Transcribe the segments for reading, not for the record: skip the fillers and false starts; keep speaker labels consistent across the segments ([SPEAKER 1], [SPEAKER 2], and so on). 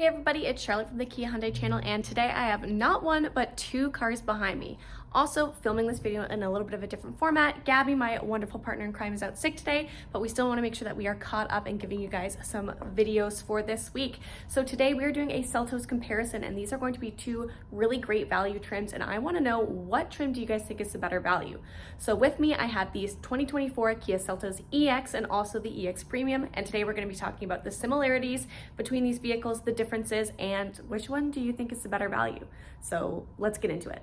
[SPEAKER 1] everybody, it's Charlotte from the Kia Hyundai channel, and today I have not one but two cars behind me. Also filming this video in a little bit of a different format. Gabby, my wonderful partner in crime, is out sick today, but we still want to make sure that we are caught up and giving you guys some videos for this week. So today we are doing a Seltos comparison, and these are going to be two really great value trims, and I want to know, what trim do you guys think is the better value? So with me, I have these 2024 Kia Seltos EX and also the EX Premium, and today we're going to be talking about the similarities between these vehicles, the differences, and which one do you think is the better value? So let's get into it.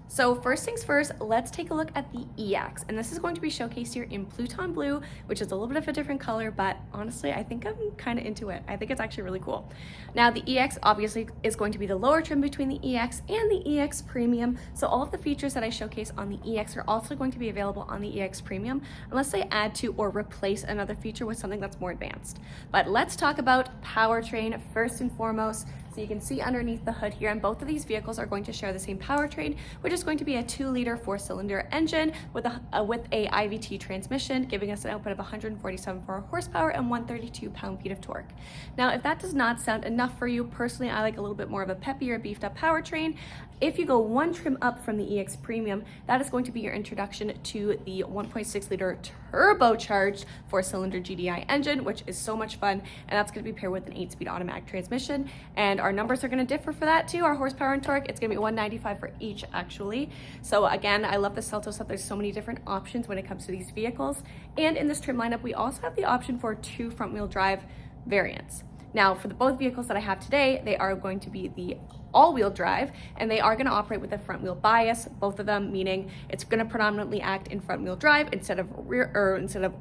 [SPEAKER 1] So first things first, let's take a look at the EX, and this is going to be showcased here in Pluton Blue, which is a little bit of a different color, but honestly, I think I'm kind of into it. I think it's actually really cool. Now, the EX obviously is going to be the lower trim between the EX and the EX Premium, so all of the features that I showcase on the EX are also going to be available on the EX Premium, unless they add to or replace another feature with something that's more advanced. But let's talk about powertrain first and foremost. So you can see underneath the hood here, and both of these vehicles are going to share the same powertrain, which is going to be a 2-liter 4-cylinder engine with a IVT transmission, giving us an output of 147 horsepower and 132 pound-feet of torque. Now, if that does not sound enough for you, personally, I like a little bit more of a peppier, beefed-up powertrain. If you go one trim up from the EX Premium, that is going to be your introduction to the 1.6-liter turbocharged 4-cylinder GDI engine, which is so much fun, and that's going to be paired with an 8-speed automatic transmission. And our numbers are going to differ for that too. Our horsepower and torque, it's going to be 195 for each, actually. So again, I love the Seltos that there's so many different options when it comes to these vehicles. And in this trim lineup, we also have the option for 2 front-wheel drive variants. Now, for the both vehicles that I have today, they are going to be the all-wheel drive, and they are going to operate with a front-wheel bias, both of them, meaning it's going to predominantly act in front-wheel drive instead of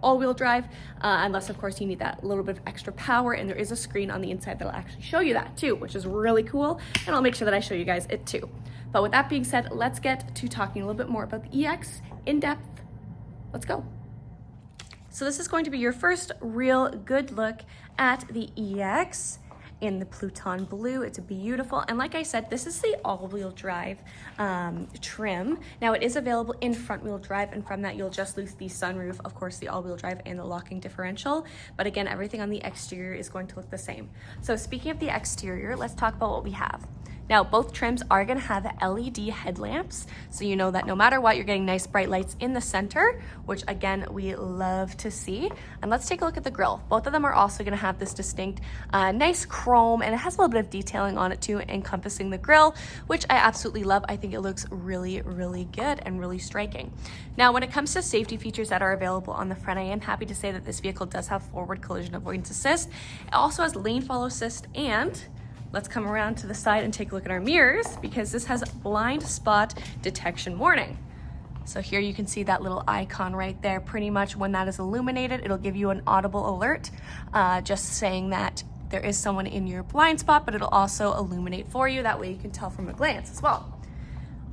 [SPEAKER 1] all-wheel drive, unless of course you need that little bit of extra power. And there is a screen on the inside that'll actually show you that too, which is really cool, and I'll make sure that I show you guys it too. But with that being said, let's get to talking a little bit more about the EX in depth. Let's go. So this is going to be your first real good look at the EX in the Pluton Blue. It's beautiful, and like I said, this is the all-wheel drive trim. Now, it is available in front-wheel drive, and from that you'll just lose the sunroof, of course the all-wheel drive, and the locking differential, but again, everything on the exterior is going to look the same. So speaking of the exterior, let's talk about what we have. Now, both trims are going to have LED headlamps, so you know that no matter what, you're getting nice bright lights in the center, which again, we love to see. And let's take a look at the grille. Both of them are also going to have this distinct, nice chrome, and it has a little bit of detailing on it too, encompassing the grille, which I absolutely love. I think it looks really, really good and really striking. Now, when it comes to safety features that are available on the front, I am happy to say that this vehicle does have forward collision avoidance assist. It also has lane follow assist, and let's come around to the side and take a look at our mirrors, because this has blind spot detection warning. So here you can see that little icon right there. Pretty much when that is illuminated, it'll give you an audible alert, just saying that there is someone in your blind spot, but it'll also illuminate for you. That way you can tell from a glance as well.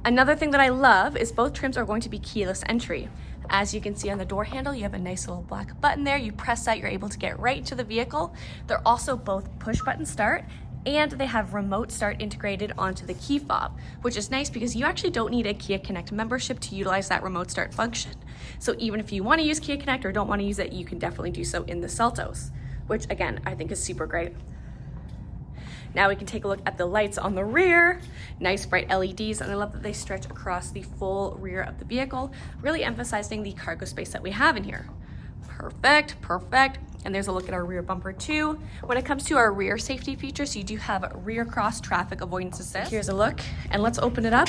[SPEAKER 1] Another thing that I love is both trims are going to be keyless entry. As you can see on the door handle, you have a nice little black button there. You press that, you're able to get right into the vehicle. They're also both push button start, and they have remote start integrated onto the key fob, which is nice because you actually don't need a Kia Connect membership to utilize that remote start function. So even if you want to use Kia Connect or don't want to use it, you can definitely do so in the Seltos, which again, I think is super great. Now we can take a look at the lights on the rear. Nice bright LEDs, and I love that they stretch across the full rear of the vehicle, really emphasizing the cargo space that we have in here. Perfect, perfect. And there's a look at our rear bumper too. When it comes to our rear safety features, you do have rear cross traffic avoidance assist. Here's a look, and let's open it up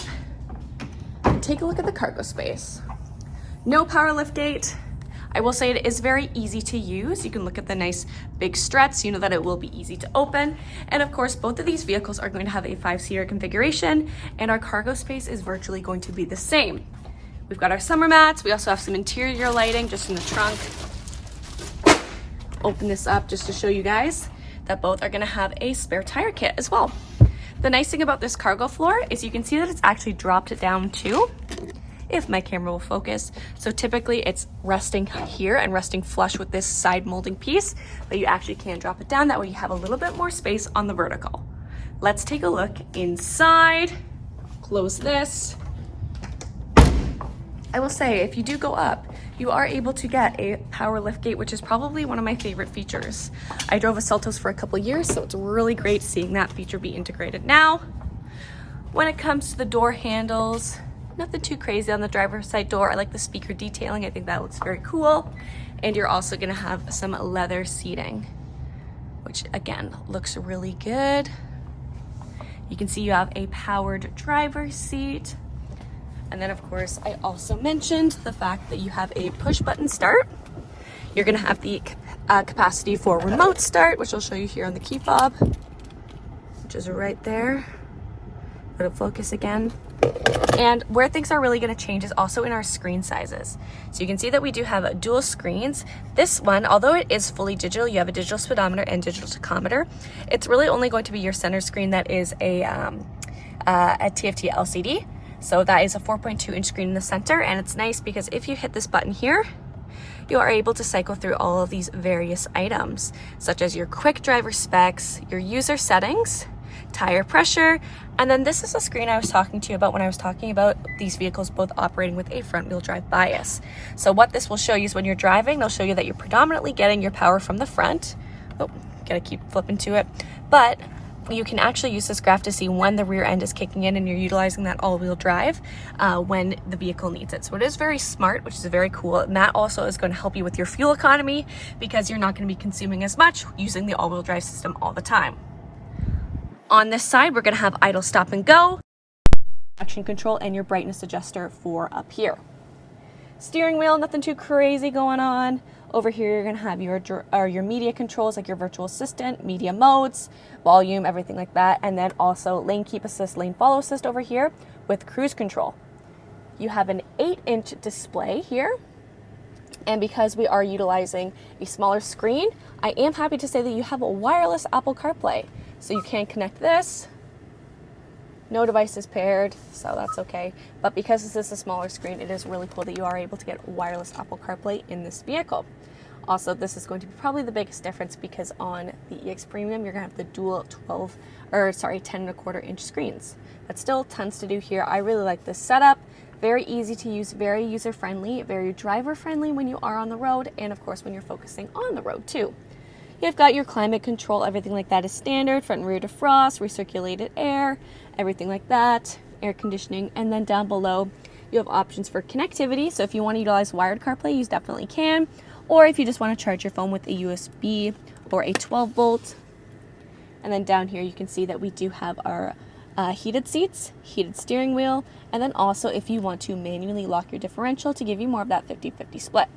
[SPEAKER 1] and take a look at the cargo space. No power lift gate. I will say it is very easy to use. You can look at the nice big struts. You know that it will be easy to open. And of course, both of these vehicles are going to have a 5-seater configuration, and our cargo space is virtually going to be the same. We've got our summer mats. We also have some interior lighting just in the trunk. Open this up just to show you guys that both are going to have a spare tire kit as well. The nice thing about this cargo floor is you can see that it's actually dropped down too, if my camera will focus. So typically it's resting here and resting flush with this side molding piece, but you actually can drop it down. That way you have a little bit more space on the vertical. Let's take a look inside. Close this. I will say, if you do go up, you are able to get a power liftgate, which is probably one of my favorite features. I drove a Seltos for a couple years, so it's really great seeing that feature be integrated now. When it comes to the door handles, nothing too crazy on the driver's side door. I like the speaker detailing. I think that looks very cool. And you're also gonna have some leather seating, which again, looks really good. You can see you have a powered driver's seat. And then of course, I also mentioned the fact that you have a push button start. You're gonna have the capacity for remote start, which I'll show you here on the key fob, which is right there. Go to focus again. And where things are really going to change is also in our screen sizes. So you can see that we do have dual screens. This one, although it is fully digital, you have a digital speedometer and digital tachometer. It's really only going to be your center screen that is a TFT LCD. So that is a 4.2-inch screen in the center, and it's nice because if you hit this button here, you are able to cycle through all of these various items, such as your quick driver specs, your user settings, tire pressure, and then this is a screen I was talking to you about when I was talking about these vehicles both operating with a front wheel drive bias. So what this will show you is when you're driving, they'll show you that you're predominantly getting your power from the front. Oh, gotta keep flipping to it. But you can actually use this graph to see when the rear end is kicking in and you're utilizing that all-wheel drive when the vehicle needs it. So it is very smart, which is very cool. And that also is going to help you with your fuel economy because you're not going to be consuming as much using the all-wheel drive system all the time. On this side, we're going to have idle, stop, and go, action control, and your brightness adjuster for up here. Steering wheel, nothing too crazy going on. Over here, you're going to have your media controls, like your virtual assistant, media modes, volume, everything like that. And then also lane keep assist, lane follow assist over here with cruise control. You have an 8-inch display here. And because we are utilizing a smaller screen, I am happy to say that you have a wireless Apple CarPlay. So you can connect this. No device is paired, so that's okay. But because this is a smaller screen, it is really cool that you are able to get wireless Apple CarPlay in this vehicle. Also, this is going to be probably the biggest difference because on the EX Premium, you're gonna have the dual 10.25-inch screens. That still tons to do here. I really like this setup. Very easy to use, very user-friendly, very driver-friendly when you are on the road, and of course when you're focusing on the road too. You've got your climate control, everything like that is standard, front and rear defrost, recirculated air, everything like that, air conditioning, and then down below you have options for connectivity. So if you want to utilize wired CarPlay, you definitely can, or if you just want to charge your phone with a USB or a 12-volt. And then down here you can see that we do have our heated seats, heated steering wheel, and then also if you want to manually lock your differential to give you more of that 50-50 split.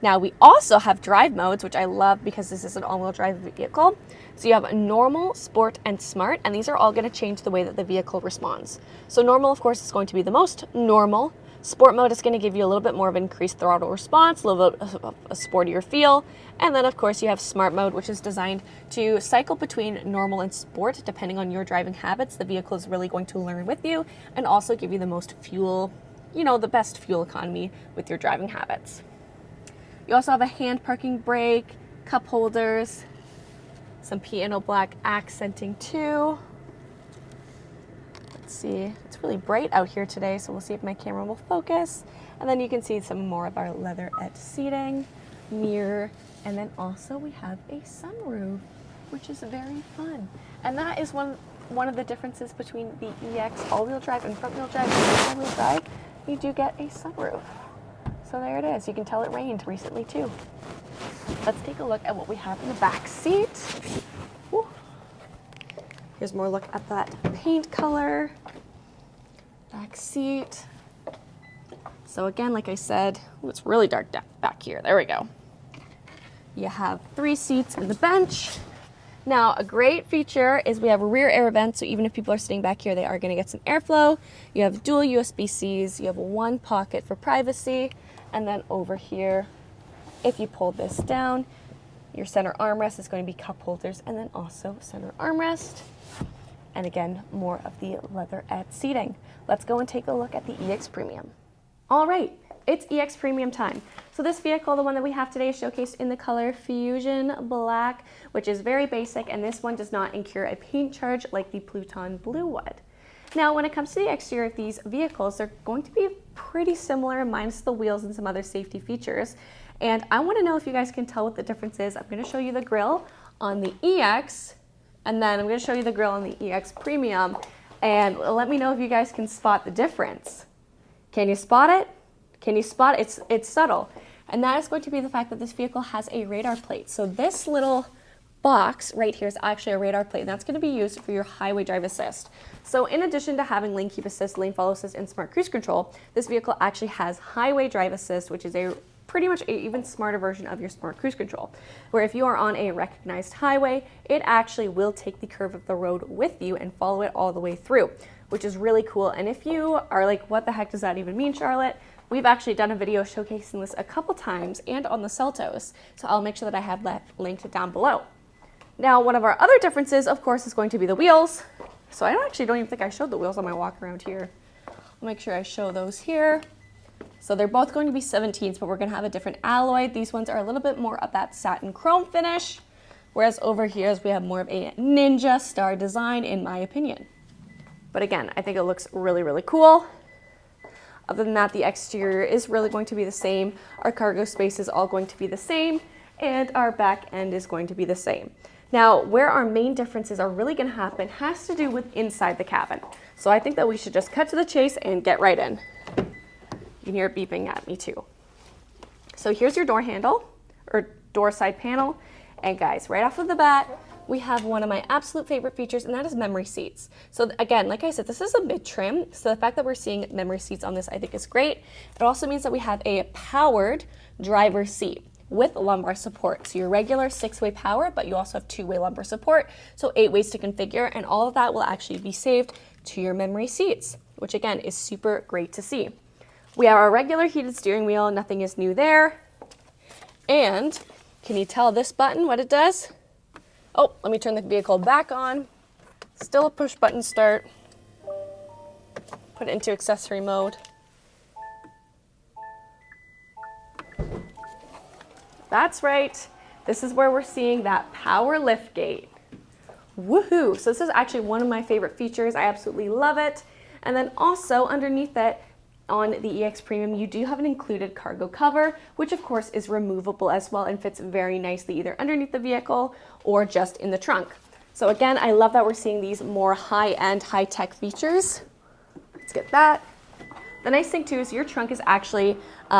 [SPEAKER 1] Now we also have drive modes, which I love because this is an all-wheel drive vehicle. So you have normal, sport, and smart, and these are all going to change the way that the vehicle responds. So normal, of course, is going to be the most normal. Sport mode is going to give you a little bit more of increased throttle response, a little bit of a sportier feel. And then, of course, you have smart mode, which is designed to cycle between normal and sport. Depending on your driving habits, the vehicle is really going to learn with you and also give you the most fuel, the best fuel economy with your driving habits. You also have a hand parking brake, cup holders, some piano black accenting too. Let's see, it's really bright out here today, so we'll see if my camera will focus. And then you can see some more of our leatherette seating, mirror, and then also we have a sunroof, which is very fun. And that is one of the differences between the EX all-wheel drive and front-wheel drive and all-wheel drive. You do get a sunroof. So there it is. You can tell it rained recently too. Let's take a look at what we have in the back seat. Woo. Here's more look at that paint color. Back seat. So again, like I said, it's really dark back here. There we go. You have 3 seats in the bench. Now, a great feature is we have a rear air vent, so even if people are sitting back here, they are going to get some airflow. You have dual USB-Cs. You have 1 pocket for privacy. And then over here, if you pull this down, your center armrest is going to be cup holders and then also center armrest. And again, more of the leatherette seating. Let's go and take a look at the EX Premium. All right, it's EX Premium time. So this vehicle, the one that we have today, is showcased in the color Fusion Black, which is very basic, and this one does not incur a paint charge like the Pluton Blue would. Now, when it comes to the exterior of these vehicles, they're going to be pretty similar, minus the wheels and some other safety features. And I want to know if you guys can tell what the difference is. I'm going to show you the grille on the EX, and then I'm going to show you the grille on the EX Premium, and let me know if you guys can spot the difference. Can you spot it? Can you spot it? It's subtle. And that is going to be the fact that this vehicle has a radar plate. So this little box right here is actually a radar plate, and that's going to be used for your highway drive assist. So in addition to having lane keep assist, lane follow assist, and smart cruise control, this vehicle actually has highway drive assist, which is a pretty much an even smarter version of your smart cruise control, where if you are on a recognized highway, it actually will take the curve of the road with you and follow it all the way through, which is really cool. And if you are like, what the heck does that even mean, Charlotte? We've actually done a video showcasing this a couple times and on the Seltos, so I'll make sure that I have that linked down below. Now, one of our other differences, of course, is going to be the wheels. So I actually don't even think I showed the wheels on my walk around here. I'll make sure I show those here. So they're both going to be 17s, but we're going to have a different alloy. These ones are a little bit more of that satin chrome finish, whereas over here we have more of a ninja star design, in my opinion. But again, I think it looks really, really cool. Other than that, the exterior is really going to be the same. Our cargo space is all going to be the same, and our back end is going to be the same. Now, where our main differences are really going to happen has to do with inside the cabin. So I think that we should just cut to the chase and get right in. You can hear it beeping at me too. So here's your door handle, or door side panel. And guys, right off of the bat, we have one of my absolute favorite features, and that is memory seats. So again, like I said, this is a mid-trim, so the fact that we're seeing memory seats on this I think is great. It also means that we have a powered driver's seat with lumbar support. So your regular 6-way power, but you also have 2-way lumbar support, so 8 ways to configure, and all of that will actually be saved to your memory seats, which again is super great to see. We have our regular heated steering wheel, nothing is new there. And can you tell this button what it does? Oh, let me turn the vehicle back on. Still a push button start. Put it into accessory mode. That's right. This is where we're seeing that power lift gate. Woohoo! So this is actually one of my favorite features. I absolutely love it. And then also underneath it, on the EX Premium, you do have an included cargo cover, which of course is removable as well and fits very nicely either underneath the vehicle or just in the trunk. So again, I love that we're seeing these more high-end, high-tech features. Let's get that. The nice thing too is your trunk is actually,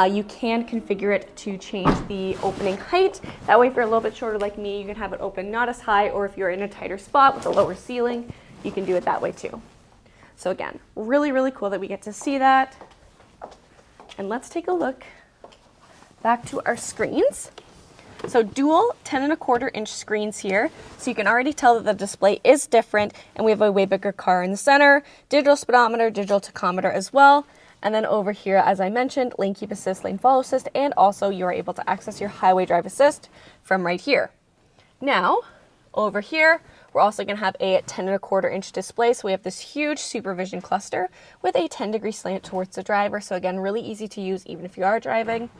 [SPEAKER 1] you can configure it to change the opening height. That way if you're a little bit shorter like me, you can have it open not as high, or if you're in a tighter spot with a lower ceiling, you can do it that way too. So again, really, really cool that we get to see that. And let's take a look back to our screens. So dual 10.25-inch screens here. So you can already tell that the display is different, and we have a way bigger car in the center, digital speedometer, digital tachometer as well. And then over here, as I mentioned, lane keep assist, lane follow assist, and also you are able to access your highway drive assist from right here. Now, over here, we're also going to have a 10.25-inch display. So we have this huge supervision cluster with a 10-degree slant towards the driver. So again, really easy to use even if you are driving.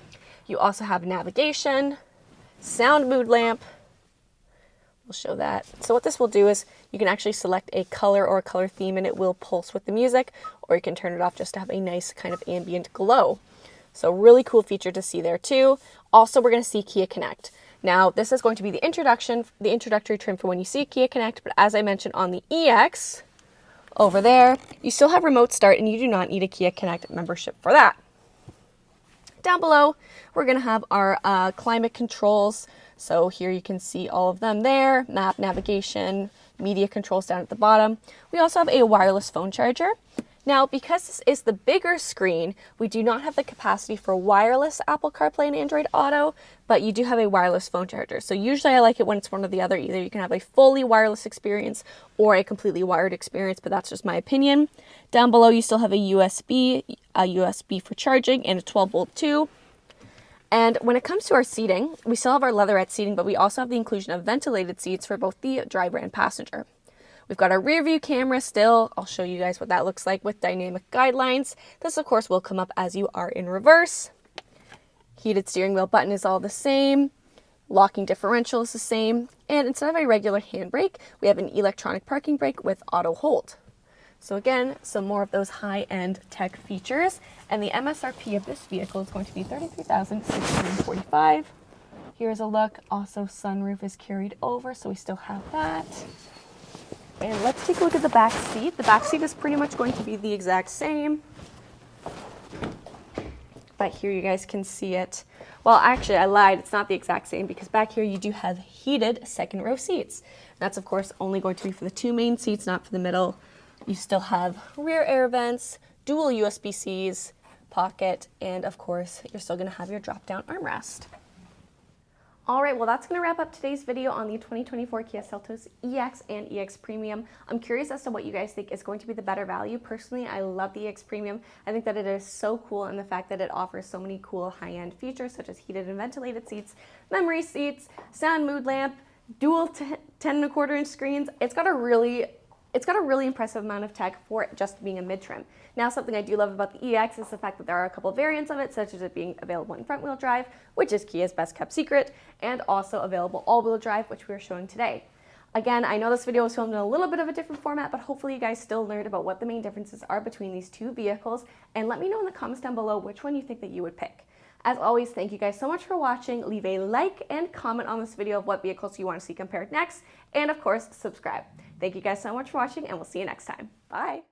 [SPEAKER 1] You also have navigation, sound mood lamp. We'll show that. So what this will do is you can actually select a color or a color theme and it will pulse with the music, or you can turn it off just to have a nice kind of ambient glow. So really cool feature to see there too. Also, we're going to see Kia Connect. Now, this is going to be the introductory trim for when you see Kia Connect, but as I mentioned on the EX, over there, you still have remote start and you do not need a Kia Connect membership for that. Down below, we're going to have our climate controls. So here you can see all of them there, map, navigation, media controls down at the bottom. We also have a wireless phone charger. Now, because this is the bigger screen, we do not have the capacity for wireless Apple CarPlay and Android Auto, but you do have a wireless phone charger. So usually I like it when it's one or the other. Either you can have a fully wireless experience or a completely wired experience, but that's just my opinion. Down below, you still have a USB for charging, and a 12-volt too. And when it comes to our seating, we still have our leatherette seating, but we also have the inclusion of ventilated seats for both the driver and passenger. We've got our rear view camera still. I'll show you guys what that looks like with dynamic guidelines. This, of course, will come up as you are in reverse. Heated steering wheel button is all the same. Locking differential is the same. And instead of a regular handbrake, we have an electronic parking brake with auto hold. So again, some more of those high-end tech features. And the MSRP of this vehicle is going to be $33,645. Here's a look. Also, sunroof is carried over, so we still have that. And let's take a look at the back seat. The back seat is pretty much going to be the exact same. But here you guys can see it. Well, actually, I lied. It's not the exact same because back here you do have heated second row seats. That's, of course, only going to be for the two main seats, not for the middle. You still have rear air vents, dual USB-Cs, pocket, and of course, you're still going to have your drop-down armrest. All right, well, that's going to wrap up today's video on the 2024 Kia Seltos EX and EX Premium. I'm curious as to what you guys think is going to be the better value. Personally, I love the EX Premium. I think that it is so cool, and the fact that it offers so many cool high-end features such as heated and ventilated seats, memory seats, sound mood lamp, dual 10.25-inch screens. It's got a really impressive amount of tech for it just being a mid-trim. Now, something I do love about the EX is the fact that there are a couple of variants of it, such as it being available in front-wheel drive, which is Kia's best kept secret, and also available all-wheel drive, which we are showing today. Again, I know this video was filmed in a little bit of a different format, but hopefully you guys still learned about what the main differences are between these two vehicles, and let me know in the comments down below which one you think that you would pick. As always, thank you guys so much for watching. Leave a like and comment on this video of what vehicles you want to see compared next, and of course, subscribe. Thank you guys so much for watching, and we'll see you next time. Bye!